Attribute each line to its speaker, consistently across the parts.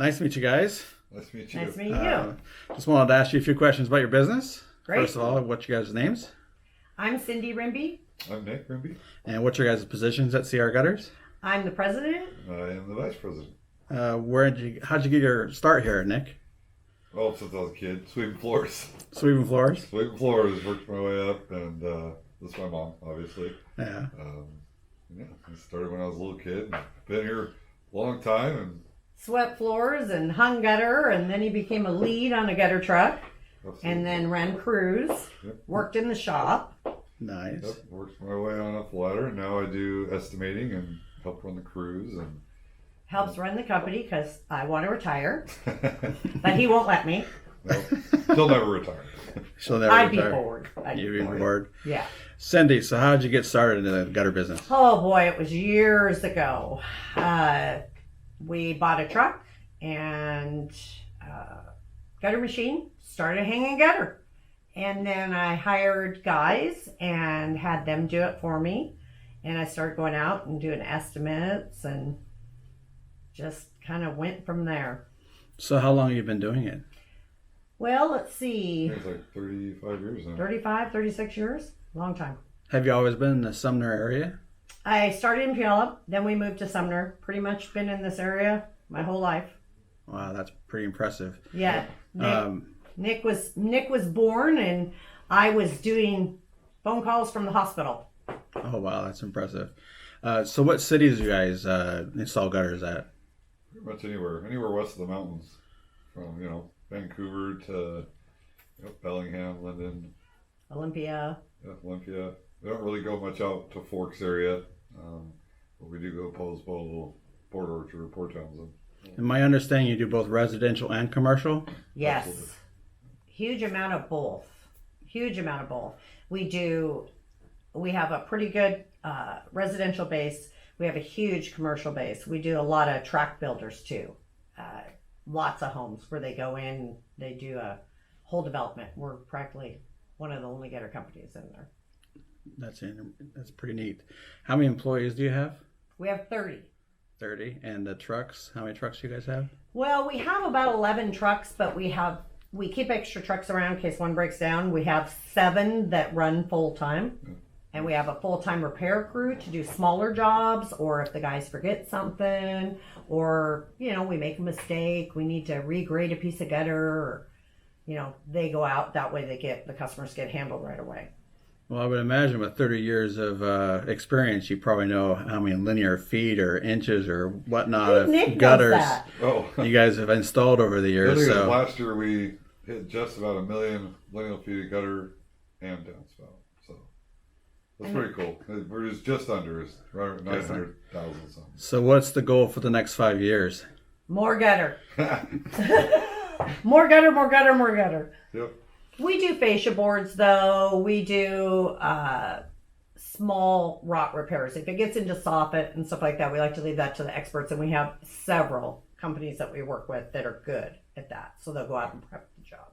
Speaker 1: Nice to meet you guys.
Speaker 2: Nice to meet you.
Speaker 3: Nice to meet you.
Speaker 1: Just wanted to ask you a few questions about your business.
Speaker 3: Great.
Speaker 1: First of all, what's your guys' names?
Speaker 3: I'm Cindy Rimby.
Speaker 2: I'm Nick Rimby.
Speaker 1: And what's your guys' positions at CR Gutters?
Speaker 3: I'm the president.
Speaker 2: I am the vice president.
Speaker 1: How'd you get your start here, Nick?
Speaker 2: Well, since I was a kid, sweeping floors.
Speaker 1: Sweeping floors?
Speaker 2: Sweeping floors, worked my way up, and this is my mom, obviously.
Speaker 1: Yeah.
Speaker 2: I started when I was a little kid. Been here a long time, and
Speaker 3: Swept floors and hung gutter, and then he became a lead on a gutter truck, and then ran crews, worked in the shop.
Speaker 1: Nice.
Speaker 2: Yep, worked my way on up the ladder, and now I do estimating and help run the crews. And
Speaker 3: Helps run the company because I want to retire, but he won't let me.
Speaker 2: no, she'll never retire.
Speaker 1: She'll never
Speaker 3: I'd be
Speaker 1: retire.
Speaker 3: bored.
Speaker 1: You'd be bored.
Speaker 3: Yeah.
Speaker 1: Cindy, so how'd you get started in the gutter business?
Speaker 3: Oh boy, it was years ago. We bought a truck and gutter machine, started hanging gutter. And then I hired guys and had them do it for me. And I started going out and doing estimates and just kind of went from there.
Speaker 1: So how long have you been doing it?
Speaker 3: Well, let's see.
Speaker 2: It's like 35 years now.
Speaker 3: 35, 36 years. Long time.
Speaker 1: Have you always been in the Sumner area?
Speaker 3: I started in Puyallup, then we moved to Sumner. Pretty much been in this area my whole life.
Speaker 1: Wow, that's pretty impressive.
Speaker 3: Yeah. Nick was born and I was doing phone calls from the hospital.
Speaker 1: Oh, wow, that's impressive. So what cities do you guys install gutters at?
Speaker 2: Pretty much anywhere west of the mountains, from Vancouver to Bellingham, Linden,
Speaker 3: Olympia.
Speaker 2: Olympia. We don't really go much out to Forks area, but we do go Posebo, Port Orchard, Port Townsend.
Speaker 1: In my understanding, you do both residential and commercial?
Speaker 3: Yes.
Speaker 2: Absolutely.
Speaker 3: Huge amount of both. Huge amount of both. We have a pretty good residential base. We have a huge commercial base. We do a lot of tract builders too. Lots of homes where they go in, they do a whole development. We're practically one of the only gutter companies in there.
Speaker 1: That's pretty neat. How many employees do you have?
Speaker 3: We have 30.
Speaker 1: 30. And the trucks, how many trucks do you guys have?
Speaker 3: Well, we have about 11 trucks, but we keep extra trucks around in case one breaks down. We have 7 that run full time. And we have a full-time repair crew to do smaller jobs, or if the guys forget something, or, we make a mistake, we need to regrade a piece of gutter, or, they go out. That way the customers get handled right away.
Speaker 1: Well, I would imagine with 30 years of experience, you probably know how many linear feet or inches or whatnot of
Speaker 3: Nick
Speaker 1: gutters
Speaker 3: knows that.
Speaker 1: you guys have installed over the years. So
Speaker 2: last year we hit just about 1 million linear feet of gutter and downspout. So that's pretty cool. We're just under, right at 900,000 something.
Speaker 1: So what's the goal for the next 5 years?
Speaker 3: More gutter. More gutter, more gutter, more gutter.
Speaker 2: Yep.
Speaker 3: We do fascia boards, though. We do small rot repairs. If it gets into soffit and stuff like that, we like to leave that to the experts. And we have several companies that we work with that are good at that. So they'll go out and prep the job.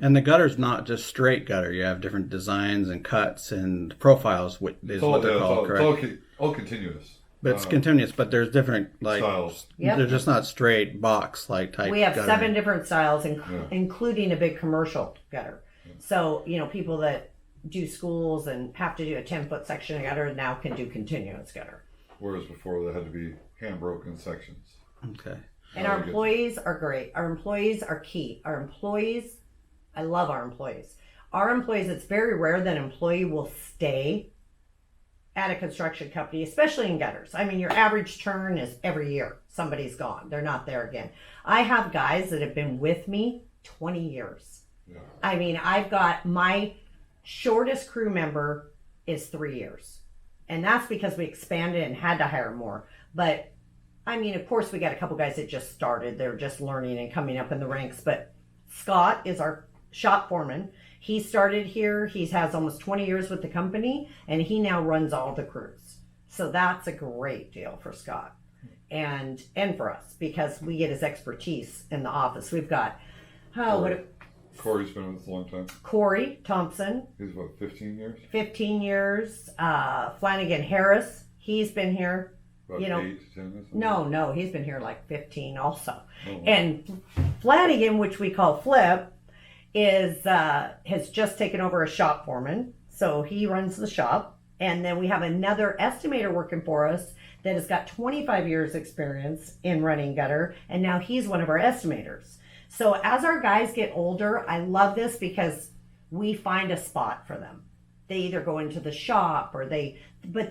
Speaker 1: And the gutter's not just straight gutter. You have different designs and cuts and profiles, what they're called, correct?
Speaker 2: It's all continuous.
Speaker 1: But it's continuous, but there's different,
Speaker 2: styles.
Speaker 3: Yep.
Speaker 1: They're just not straight box type
Speaker 3: We have
Speaker 1: gutter.
Speaker 3: 7 different styles, including a big commercial gutter. So, people that do schools and have to do a 10-foot section of gutter now can do continuous gutter.
Speaker 2: Whereas before they had to be hand-broken sections.
Speaker 1: Okay.
Speaker 3: And our employees are great. Our employees are key. I love our employees. Our employees, it's very rare that an employee will stay at a construction company, especially in gutters. I mean, your average turn is every year. Somebody's gone. They're not there again. I have guys that have been with me 20 years.
Speaker 2: Yeah.
Speaker 3: I mean, I've got my shortest crew member is 3 years. And that's because we expanded and had to hire more. But, I mean, of course, we got a couple guys that just started. They're just learning and coming up in the ranks. But Scott is our shop foreman. He started here. He has almost 20 years with the company, and he now runs all the crews. So that's a great deal for Scott and for us, because we get his expertise in the office. We've got,
Speaker 2: Corey's been with us a long time.
Speaker 3: Corey Thompson.
Speaker 2: He's about 15 years?
Speaker 3: 15 years. Flanagan Harris. He's been here
Speaker 2: About
Speaker 3: you know,
Speaker 2: 8 to 10 or something?
Speaker 3: no, he's been here like 15 also.
Speaker 2: Oh, wow.
Speaker 3: And Flanagan, which we call Flip, has just taken over as shop foreman. So he runs the shop. And then we have another estimator working for us that has got 25 years experience in running gutter. And now he's one of our estimators. So as our guys get older, I love this because we find a spot for them. They either go into the shop but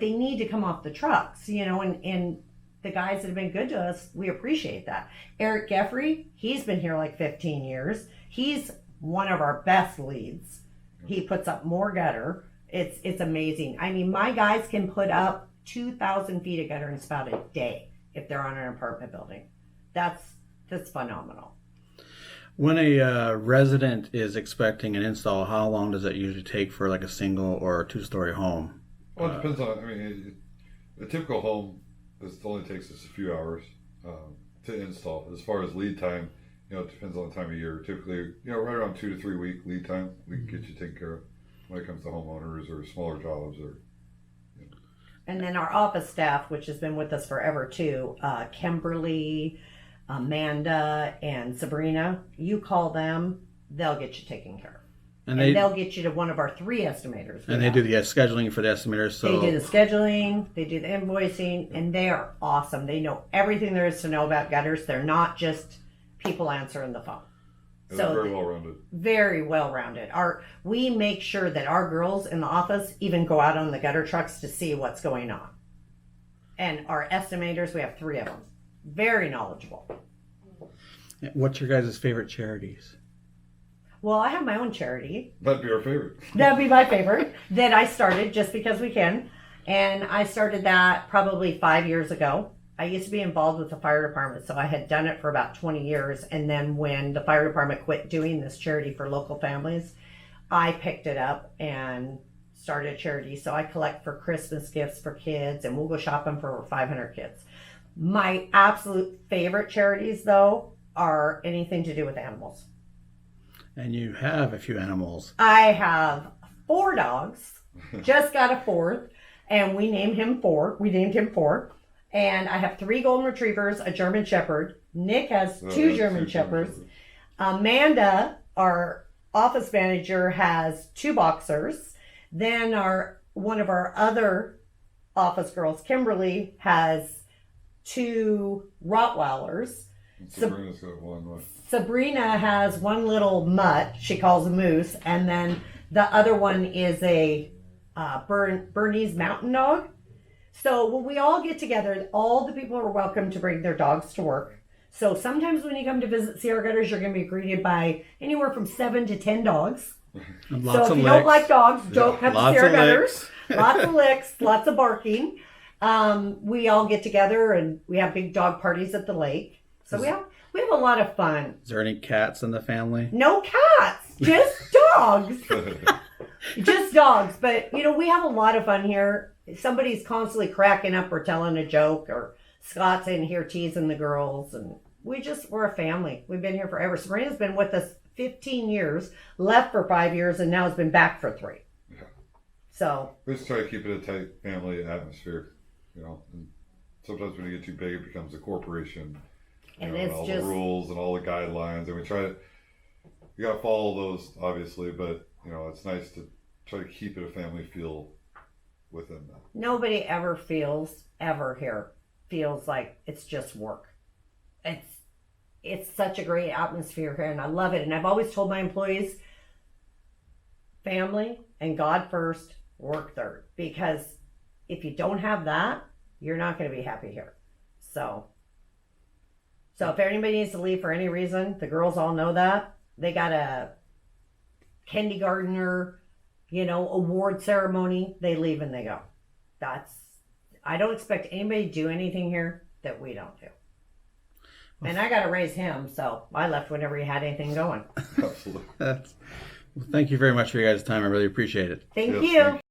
Speaker 3: they need to come off the trucks, you know, and the guys that have been good to us, we appreciate that. Eric Geffrey, he's been here like 15 years. He's one of our best leads. He puts up more gutter. It's amazing. I mean, my guys can put up 2,000 feet of gutter and spout a day if they're on an apartment building. That's phenomenal.
Speaker 1: When a resident is expecting an install, how long does that usually take for like a single or a two-story home?
Speaker 2: Well, it depends on, a typical home only takes us a few hours to install. As far as lead time, it depends on the time of year. Typically, right around 2 to 3 week lead time, we can get you taken care of when it comes to homeowners or smaller jobs or.
Speaker 3: And then our office staff, which has been with us forever too, Kimberly, Amanda, and Sabrina, you call them, they'll get you taken care of. And they'll get you to one of our 3 estimators.
Speaker 1: And they do the scheduling for the estimators. So
Speaker 3: they do the scheduling, they do the invoicing, and they are awesome. They know everything there is to know about gutters. They're not just people answering the phone.
Speaker 2: They're very well rounded.
Speaker 3: Very well rounded. We make sure that our girls in the office even go out on the gutter trucks to see what's going on. And our estimators, we have 3 of them. Very knowledgeable.
Speaker 1: What's your guys' favorite charities?
Speaker 3: Well, I have my own charity.
Speaker 2: That'd be our favorite.
Speaker 3: That'd be my favorite that I started just because we can. And I started that probably 5 years ago. I used to be involved with the fire department, so I had done it for about 20 years. And then when the fire department quit doing this charity for local families, I picked it up and started a charity. So I collect for Christmas gifts for kids, and we'll go shopping for over 500 kids. My absolute favorite charities, though, are anything to do with animals.
Speaker 1: And you have a few animals.
Speaker 3: I have 4 dogs, just got a 4th, and we named him 4. And I have 3 golden retrievers, a German Shepherd. Nick has 2 German Shepherds. Amanda, our office manager, has 2 boxers. Then one of our other office girls, Kimberly, has 2 Rottweilers.
Speaker 2: Sabrina's got one.
Speaker 3: Sabrina has 1 little mutt, she calls a moose, and then the other one is a Bernese mountain dog. So when we all get together, all the people are welcome to bring their dogs to work. So sometimes when you come to visit CR Gutters, you're going to be greeted by anywhere from 7 to 10 dogs. So if you don't like dogs, don't come to CR Gutters. Lots of licks, lots of barking. We all get together and we have big dog parties at the lake. So we have a lot of fun.
Speaker 1: Is there any cats in the family?
Speaker 3: No cats, just dogs. Just dogs. But, we have a lot of fun here. Somebody's constantly cracking up or telling a joke, or Scott's in here teasing the girls. And we're a family. We've been here forever. Sabrina's been with us 15 years, left for 5 years, and now has been back for 3.
Speaker 2: Yeah.
Speaker 3: So
Speaker 2: we just try to keep it a tight family atmosphere, And sometimes when you get too big, it becomes a corporation.
Speaker 3: And
Speaker 2: it's all the rules and all the guidelines, and you got to follow those, obviously, but it's nice to try to keep it a family feel within that.
Speaker 3: Nobody ever here feels like it's just work. It's such a great atmosphere here, and I love it. And I've always told my employees, family and God first, work third, because if you don't have that, you're not going to be happy here. So if anybody needs to leave for any reason, the girls all know that. They got a kindergartner, award ceremony. They leave and they go. I don't expect anybody to do anything here that we don't do. And I got to raise him, so I left whenever he had anything going.
Speaker 2: Absolutely.
Speaker 1: Well, thank you very much for your guys' time. I really appreciate it.
Speaker 3: Thank
Speaker 2: Yes,
Speaker 3: you.
Speaker 2: thank you.